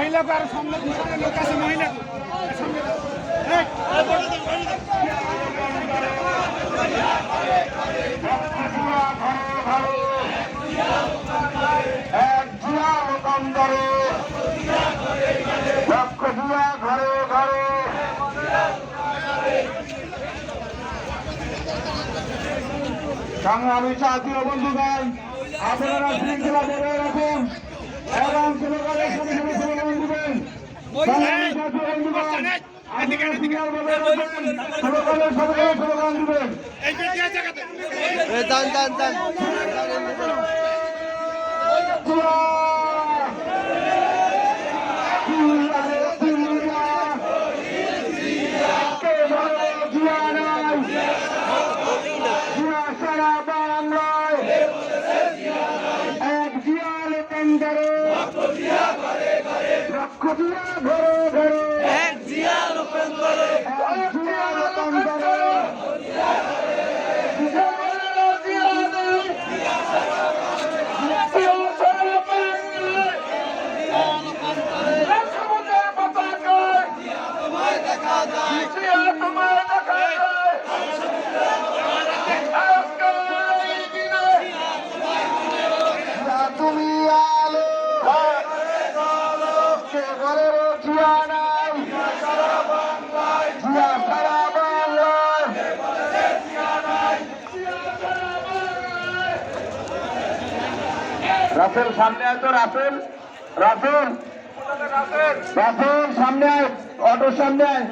মহিলাকে আর সামনে লোক আছে মহিলাকে সংগ্রামী জাতীয় বন্ধুগণ, আপনারা শৃঙ্খলা বজায় রাখুন এবং স্লোগানের সাথে সাথে স্লোগান দিবেন। সংগ্রামী জাতীয় বন্ধুগণ, স্লোগানের সাথে সাথে স্লোগান দিবেন। রাসেল সামনে আয় তো, রাসেল রাসেল রাসেল সামনে আয়, অটোর সামনে আয়।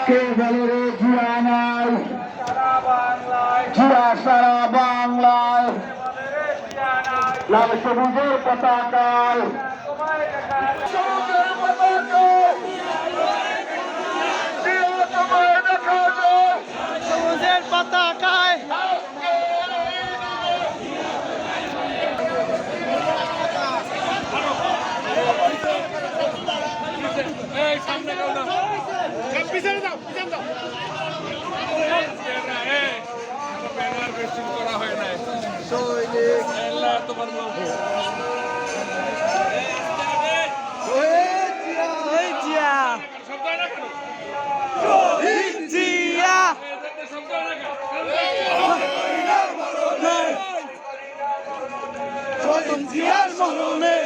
কে বলে রে জিয়া নাই, জিয়া সারা বাংলায় লাল সবুজের পতাকায়, সবুজের পতাকায় সামনে যাও না, পিছনে যাও, পিছনে যাও। ব্যানার বেশিং করা হয় না, তোমার জিয়ার মরণে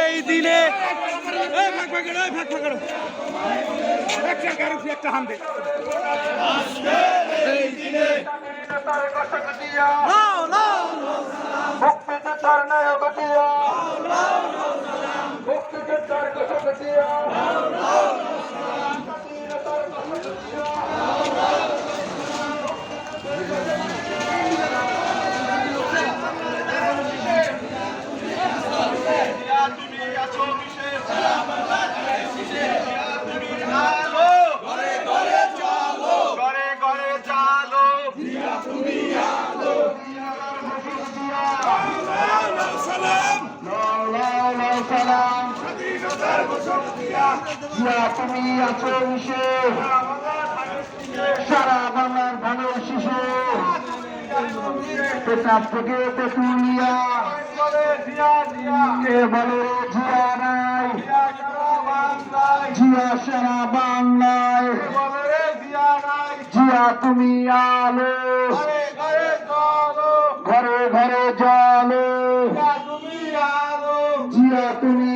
এই দিনে একটা হান দে নেতার ঘোষকটিয়া মুক্তিযোদ্ধার নায়কটিয়া মুক্তিযোদ্ধার ঘোষকটিয়া তুমি আছো মিশে সারা বাংলার ধানের শিশু পেশাব থেকে তেতুলিয়া কে বলে জিয়া নাই জিয়া সারা বাংলায় জিয়া তুমি আলো ঘরে ঘরে জলো জিয়া তুমি